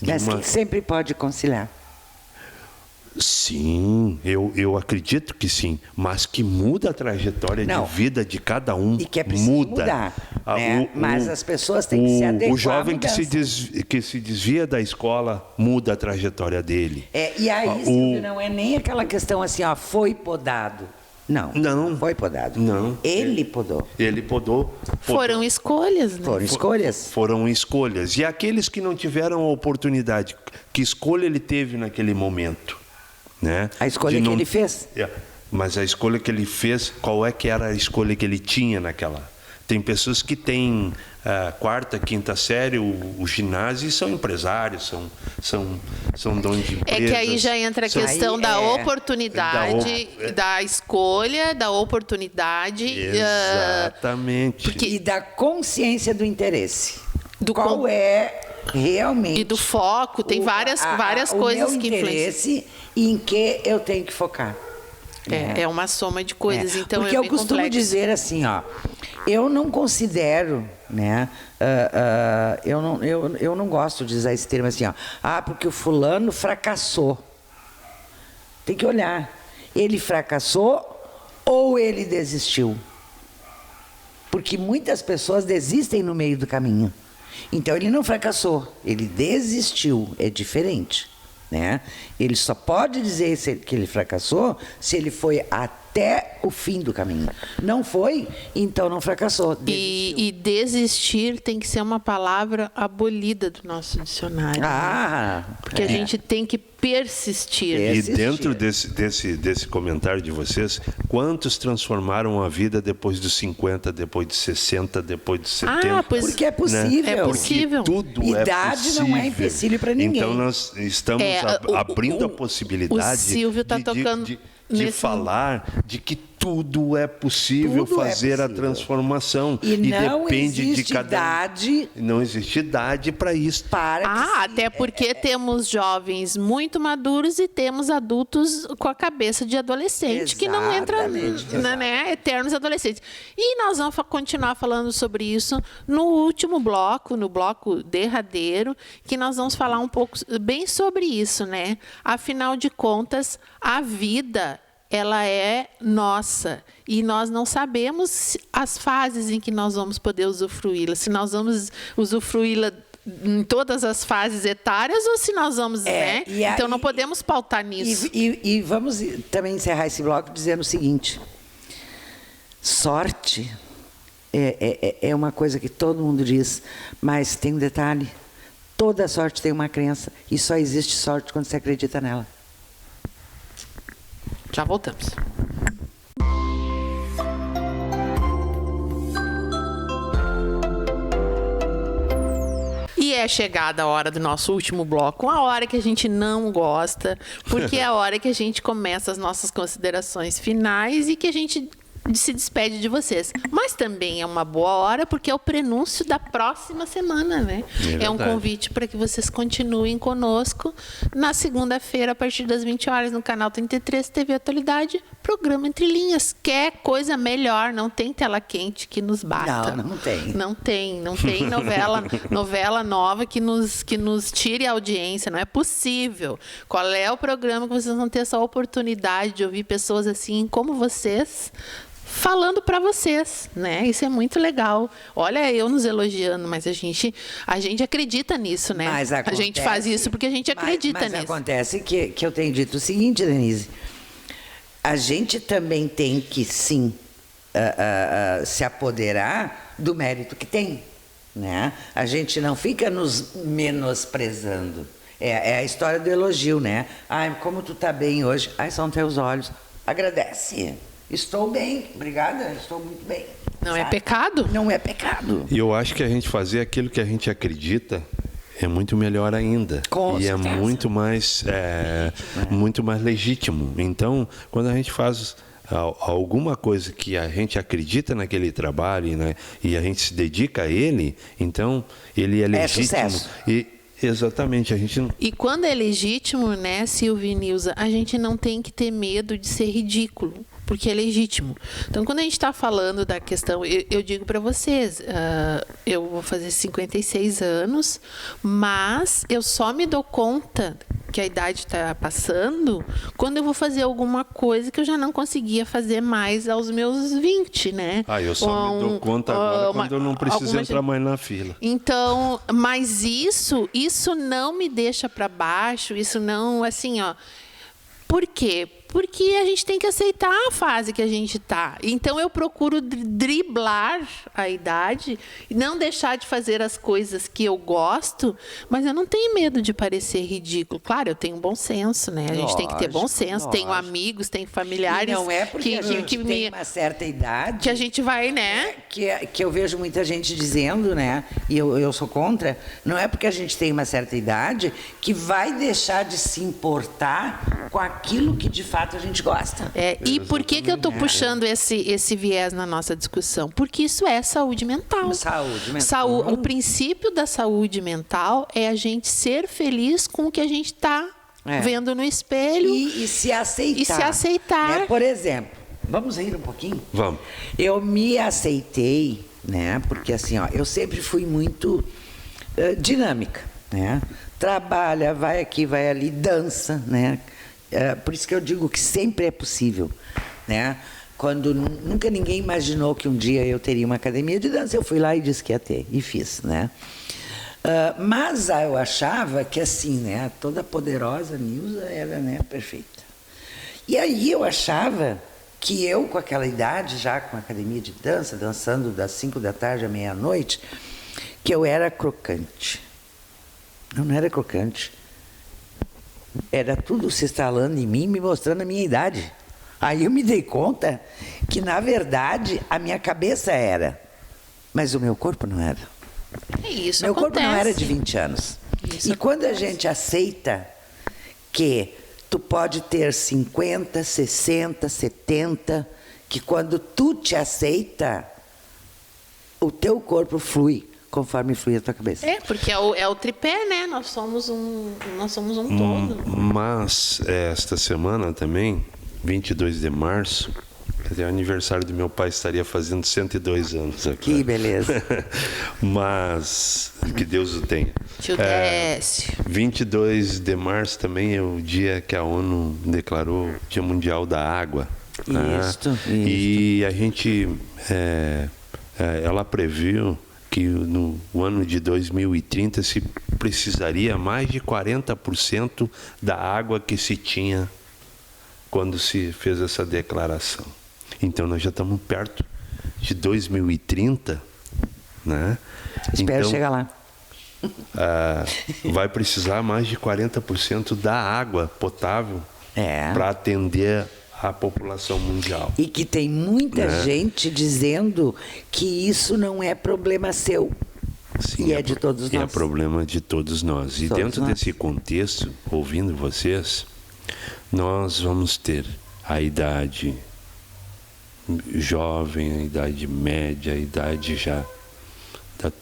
Mas que sempre pode conciliar. Sim, eu acredito que sim, mas que muda a trajetória de vida de cada um. E que é preciso mudar, né? Mas as pessoas têm que se adequar. O jovem que se desvia da escola muda a trajetória dele. E aí, Silvio, não é nem aquela questão assim, foi podado. Não foi podado. Não. Ele podou. Ele podou. Foram escolhas, né? Foram escolhas. Foram escolhas. E aqueles que não tiveram a oportunidade, que escolha ele teve naquele momento? Né? A escolha que ele fez. Mas a escolha que ele fez, qual é que era a escolha que ele tinha naquela? Tem pessoas que têm quarta, quinta série, o ginásio, e são empresários, são donos de empresas. É que aí já entra a questão da oportunidade, da escolha, da oportunidade. Exatamente. E da consciência do interesse. Qual é realmente... E do foco, tem várias coisas que influenciam. E em que eu tenho que focar. É uma soma de coisas, então porque é eu bem costumo complexo. dizer assim, eu não considero, né? Eu não gosto de usar esse termo assim, porque o fulano fracassou. Tem que olhar. Ele fracassou ou ele desistiu? Porque muitas pessoas desistem no meio do caminho. Então ele não fracassou, ele desistiu, é diferente, né? Ele só pode dizer que ele fracassou se ele foi até o fim do caminho. Não foi, então não fracassou. E desistir tem que ser uma palavra abolida do nosso dicionário. Porque a gente tem que persistir. E dentro desse comentário de vocês, quantos transformaram a vida depois dos 50, depois de 60, depois de 70? Porque é possível. Né? É possível. Tudo Idade não é empecilho para ninguém. Então nós estamos abrindo a possibilidade o Silvio tá tocando de falar de que tudo é possível fazer a transformação. E não depende existe de cada idade. Não existe idade para isso. Até porque temos jovens muito maduros e temos adultos com a cabeça de adolescente que não entra, né, eternos adolescentes. E nós vamos continuar falando sobre isso no último bloco, no bloco derradeiro, que nós vamos falar um pouco bem sobre isso, né? Afinal de contas, a vida ela é nossa e nós não sabemos as fases em que nós vamos poder usufruí-la. Se nós vamos usufruí-la em todas as fases etárias ou se nós vamos, né? Então não podemos pautar nisso. E vamos também encerrar esse bloco dizendo o seguinte: sorte é uma coisa que todo mundo diz, mas tem um detalhe: toda sorte tem uma crença e só existe sorte quando você acredita nela. Já voltamos. E é chegada a hora do nosso último bloco, a hora que a gente não gosta, porque é a hora que a gente começa as nossas considerações finais e que a gente se despede de vocês. Mas também é uma boa hora, porque é o prenúncio da próxima semana, né? É um convite para que vocês continuem conosco na segunda-feira, a partir das 20 horas, no canal 33, TV Atualidade, programa Entre Linhas. Quer coisa melhor, não tem tela quente que nos bata. Não tem. Não tem novela nova que nos tire a audiência, não é possível. Qual é o programa que vocês vão ter essa oportunidade de ouvir pessoas assim como vocês falando para vocês, né? Isso é muito legal. Olha, eu nos elogiando, mas a gente acredita nisso, né? Mas acontece, a gente faz isso porque a gente acredita nisso. Mas acontece que eu tenho dito o seguinte, Denise, a gente também tem que, sim, se apoderar do mérito que tem, né? A gente não fica nos menosprezando. É a história do elogio, né? Ai, como tu tá bem hoje. Ai, são teus olhos. Agradece. Estou bem, obrigada, estou muito bem. Não é pecado? Não é pecado. E eu acho que a gente fazer aquilo que a gente acredita é muito melhor ainda. Com e certeza. É muito mais legítimo. Então, quando a gente faz alguma coisa que a gente acredita naquele trabalho, né, e a gente se dedica a ele, então ele é legítimo. Sucesso. Exatamente, a gente não... E quando é legítimo, né, Silvia e Nilza, a gente não tem que ter medo de ser ridículo, porque é legítimo. Então, quando a gente está falando da questão, eu digo para vocês, eu vou fazer 56 anos, mas eu só me dou conta que a idade está passando quando eu vou fazer alguma coisa que eu já não conseguia fazer mais aos meus 20, né? Eu só me dou conta agora quando eu não preciso entrar mais na fila. Então, mas isso não me deixa para baixo, isso não, assim, ó. Por quê? Porque a gente tem que aceitar a fase que a gente está. Então, eu procuro driblar a idade e não deixar de fazer as coisas que eu gosto, mas eu não tenho medo de parecer ridículo. Claro, eu tenho bom senso, né? A gente tem que ter bom senso. Lógico. Tenho amigos, tenho familiares. E não é porque a gente tem uma certa idade... Que a gente vai, né? Que eu vejo muita gente dizendo, né? E eu sou contra. Não é porque a gente tem uma certa idade que vai deixar de se importar com aquilo que de fato a gente gosta. E por que eu estou puxando esse viés na nossa discussão? Porque isso é saúde mental. Saúde mental. O princípio da saúde mental é a gente ser feliz com o que a gente está vendo no espelho. E se aceitar. Né? Por exemplo, vamos rir um pouquinho? Vamos. Eu me aceitei, né? Porque assim, ó, eu sempre fui muito dinâmica, né? Trabalha, vai aqui, vai ali, dança, né? Por isso que eu digo que sempre é possível, né? Quando nunca ninguém imaginou que um dia eu teria uma academia de dança, eu fui lá e disse que ia ter, e fiz, né? Mas eu achava que assim, né? Toda poderosa Nilza era, né, perfeita. E aí eu achava que eu, com aquela idade, já com a academia de dança, dançando das 5 da tarde à meia-noite, que eu era crocante. Eu não era crocante. Era tudo se instalando em mim, me mostrando a minha idade. Aí eu me dei conta que, na verdade, a minha cabeça era, mas o meu corpo não era. Isso meu acontece. Corpo não era de 20 anos. Isso quando a gente aceita que tu pode ter 50, 60, 70, que quando tu te aceita, o teu corpo flui conforme flui a tua cabeça. Porque é o tripé, né? Nós somos um todo. Mas esta semana também, 22 de março, é o aniversário do meu pai, estaria fazendo 102 anos aqui. Que beleza. Mas que Deus o tenha. Tio Décio. 22 de março também é o dia que a ONU declarou Dia Mundial da Água. Isso. E a gente, ela previu que no ano de 2030 se precisaria mais de 40% da água que se tinha quando se fez essa declaração. Então nós já estamos perto de 2030, né? Espero chegar lá. Vai precisar mais de 40% da água potável para atender a população mundial. E que tem muita gente dizendo que isso não é problema seu. Sim, e é de todos nós. É problema de todos nós. E dentro desse contexto, ouvindo vocês, nós vamos ter a idade jovem, a idade média, a idade já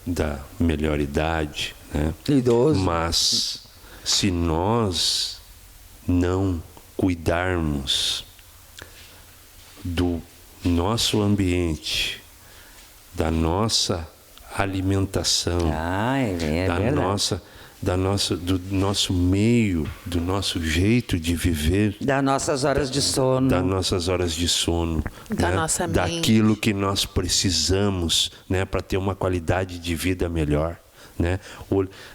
da melhor idade, né? Idoso. Mas se nós não cuidarmos do nosso ambiente, da nossa alimentação, do nosso meio, do nosso jeito de viver, das nossas horas de sono, da nossa mente, daquilo que nós precisamos, né, para ter uma qualidade de vida melhor, né?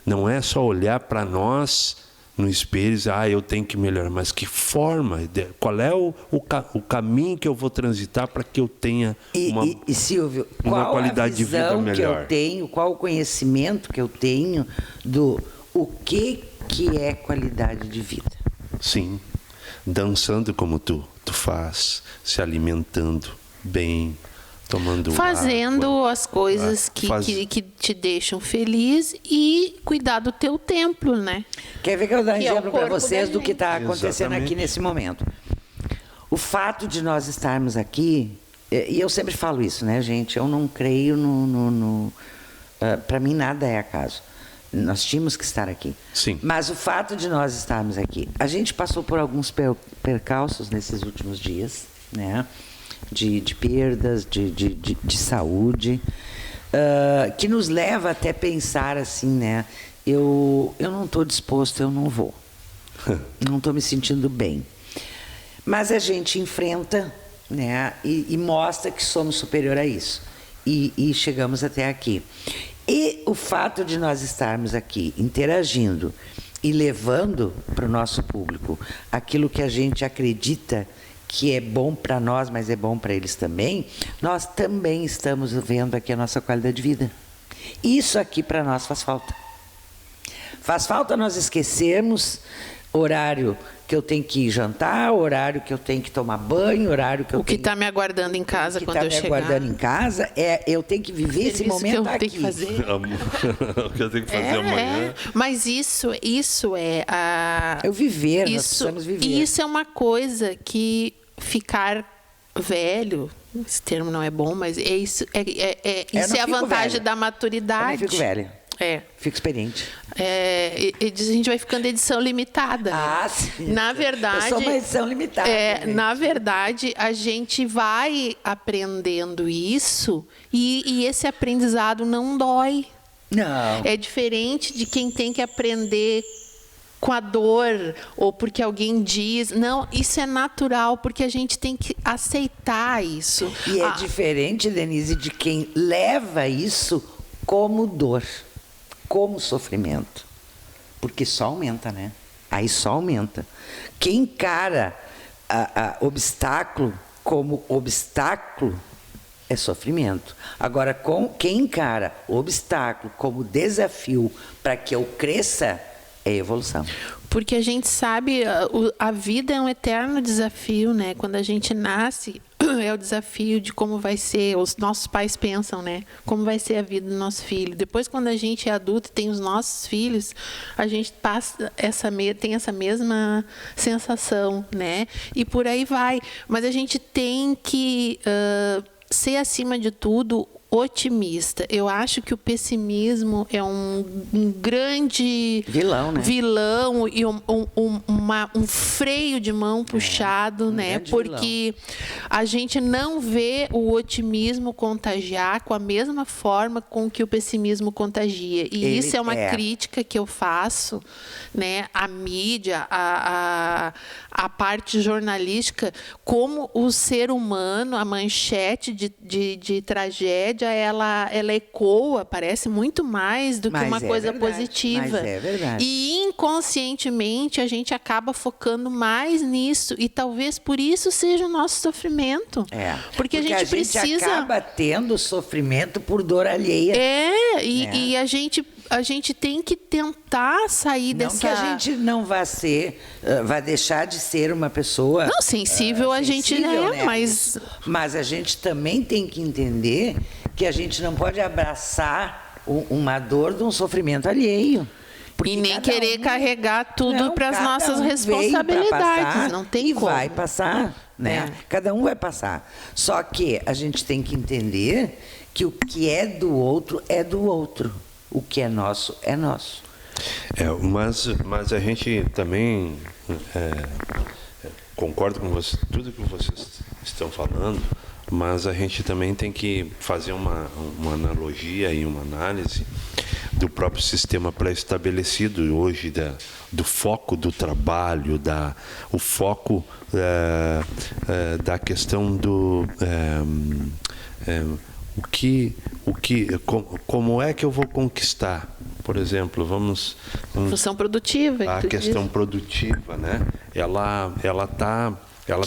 Não é só olhar para nós no espelho e dizer, eu tenho que melhorar, mas que forma, qual é o caminho que eu vou transitar para que eu tenha Silvio, uma qualidade de vida melhor? Que eu tenho, qual o conhecimento que eu tenho o que é qualidade de vida? Sim, dançando como tu faz, se alimentando bem, tomando fazendo água, as coisas que te deixam feliz e cuidar do teu templo, né? Quer ver que eu dar um exemplo para vocês do que está acontecendo aqui nesse momento? O fato de nós estarmos aqui, e eu sempre falo isso, né, gente? Eu não creio para mim nada é acaso. Nós tínhamos que estar aqui. Sim. Mas o fato de nós estarmos aqui, a gente passou por alguns percalços nesses últimos dias, né? De perdas, de saúde, que nos leva até pensar assim, né? Eu não estou disposto, eu não vou. Não estou me sentindo bem. Mas a gente enfrenta, né? E mostra que somos superior a isso. E chegamos até aqui. E o fato de nós estarmos aqui interagindo e levando para o nosso público aquilo que a gente acredita que é bom para nós, mas é bom para eles também, nós também estamos vendo aqui a nossa qualidade de vida. Isso aqui para nós faz falta. Faz falta nós esquecermos horário que eu tenho que ir jantar, horário que eu tenho que tomar banho, horário que eu tenho... O que está me aguardando em casa quando eu chegar. O que está me aguardando em casa eu tenho que viver esse momento aqui. Que fazer. O que eu tenho que fazer amanhã. Mas isso é a... É o viver, nós precisamos viver. Isso é uma coisa que ficar velho, esse termo não é bom, mas isso é a vantagem da maturidade. Eu não fico velha. Fico experiente. A gente vai ficando edição limitada. Sim. Na verdade, eu sou uma edição limitada. Na verdade, a gente vai aprendendo isso e esse aprendizado não dói. Não. É diferente de quem tem que aprender com a dor ou porque alguém diz. Não, isso é natural, porque a gente tem que aceitar isso. E é diferente, Denise, de quem leva isso como dor, como sofrimento. Porque só aumenta, né? Aí só aumenta. Quem encara obstáculo como obstáculo é sofrimento. Agora, quem encara obstáculo como desafio para que eu cresça, é evolução. Porque a gente sabe, a vida é um eterno desafio, né? Quando a gente nasce, é o desafio de como vai ser, os nossos pais pensam, né? Como vai ser a vida do nosso filho. Depois, quando a gente é adulto e tem os nossos filhos, a gente tem essa mesma sensação, né? E por aí vai. Mas a gente tem que ser, acima de tudo, otimista. Eu acho que o pessimismo é um grande vilão, né? Vilão e um freio de mão puxado, né? Porque a gente não vê o otimismo contagiar com a mesma forma com que o pessimismo contagia. E isso é uma crítica que eu faço, né? À mídia, à parte jornalística, como o ser humano, a manchete de tragédia, ela ecoa, parece muito mais do que uma coisa positiva. Mas é verdade. E inconscientemente a gente acaba focando mais nisso e talvez por isso seja o nosso sofrimento. Porque a gente precisa... acaba tendo sofrimento por dor alheia. E a gente a gente tem que tentar sair Não dessa... que a gente não vai deixar de ser uma pessoa... Não, sensível a gente né? Mas a gente também tem que entender que a gente não pode abraçar uma dor de um sofrimento alheio. E nem querer carregar tudo para as nossas veio responsabilidades. pra passar, não tem e como. vai passar, né? Cada um vai passar. Só que a gente tem que entender que o que é do outro é do outro. O que é nosso é nosso. Mas a gente também concordo com você, tudo que vocês estão falando, mas a gente também tem que fazer uma analogia e uma análise do próprio sistema pré-estabelecido hoje, do foco do trabalho, o foco da questão do como é que eu vou conquistar, por exemplo, vamos função produtiva, a questão produtiva, né? Ela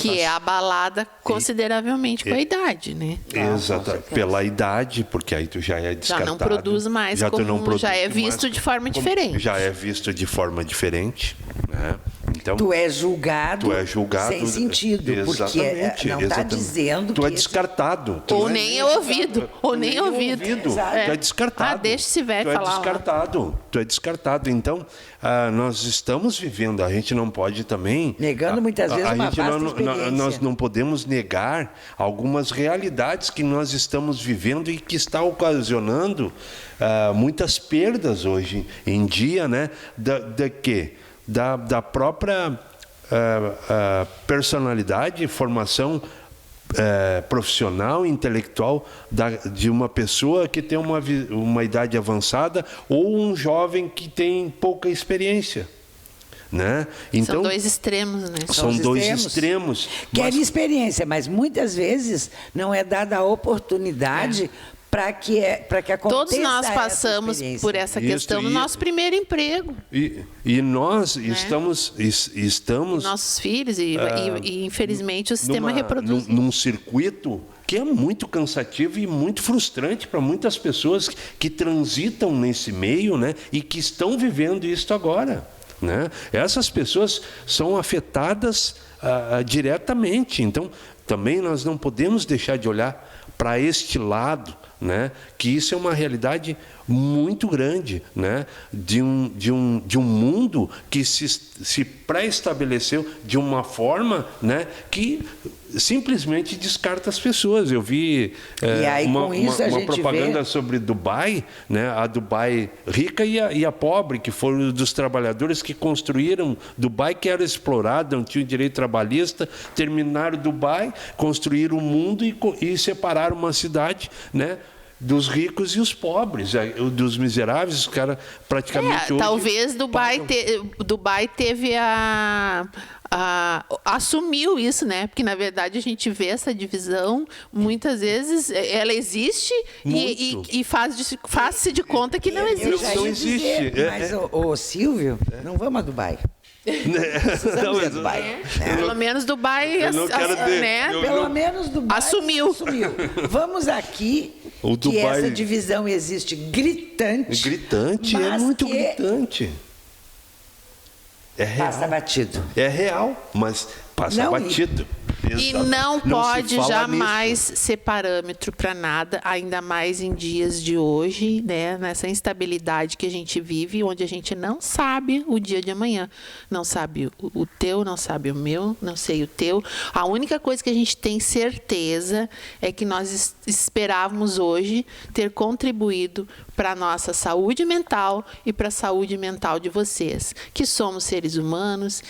que é abalada consideravelmente com a idade, né? Exato, pela idade, porque aí tu já é descartado. Já não produz mais, já é visto de forma diferente. Já é visto de forma diferente, né? Então, tu é julgado sem sentido, porque não está dizendo tu é descartado. Ou nem é ouvido. Ou nem ouvido. Tu é descartado. Deixa esse velho falar. Tu é descartado. Então, nós estamos vivendo, a gente não pode também... Negando muitas vezes uma vasta experiência. Nós não podemos negar algumas realidades que nós estamos vivendo e que está ocasionando muitas perdas hoje em dia, né? Da própria personalidade, formação profissional, intelectual de uma pessoa que tem uma idade avançada ou um jovem que tem pouca experiência. Né? Então, são dois extremos, né? São dois extremos. Querem experiência, mas muitas vezes não é dada a oportunidade para que aconteça. Todos nós passamos por essa questão no nosso primeiro emprego. E nós estamos nossos filhos e infelizmente o sistema reproduz. Num circuito que é muito cansativo e muito frustrante para muitas pessoas que transitam nesse meio, né, e que estão vivendo isso agora. Né? Essas pessoas são afetadas diretamente. Então, também nós não podemos deixar de olhar para este lado, né? Que isso é uma realidade muito grande, né? de um mundo que se pré-estabeleceu de uma forma, né? Que simplesmente descarta as pessoas. Eu vi uma propaganda sobre Dubai, né? A Dubai rica e a pobre, que foram dos trabalhadores que construíram Dubai, que era explorado, não tinha direito trabalhista, terminaram Dubai, construíram o mundo e separaram uma cidade, né? Dos ricos e os pobres, dos miseráveis, os caras praticamente hoje... Talvez Dubai teve assumiu isso, né? Porque, na verdade, a gente vê essa divisão, muitas vezes, ela existe e faz-se de conta que não existe. Não existe. Mas, Silvio, não vamos a Dubai. Dubai. Pelo menos Dubai, pelo menos Dubai assumiu. Vamos aqui que essa divisão existe gritante. É muito gritante. É real. Passa batido. É real, mas passa batido. E não pode jamais ser parâmetro para nada, ainda mais em dias de hoje, né? Nessa instabilidade que a gente vive, onde a gente não sabe o dia de amanhã. Não sabe o teu, não sabe o meu, não sei o teu. A única coisa que a gente tem certeza é que nós esperávamos hoje ter contribuído para a nossa saúde mental e para a saúde mental de vocês, que somos seres humanos,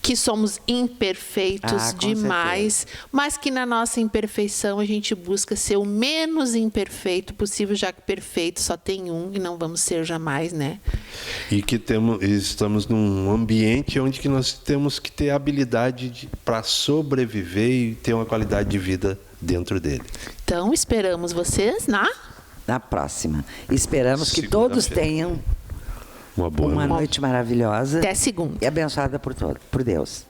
que somos imperfeitos demais, mas que na nossa imperfeição a gente busca ser o menos imperfeito possível, já que perfeito só tem um e não vamos ser jamais, né? E que estamos num ambiente onde que nós temos que ter habilidade para sobreviver e ter uma qualidade de vida dentro dele. Então, esperamos vocês na próxima. Esperamos que todos tenham uma noite maravilhosa. Até segunda. E abençoada por Deus.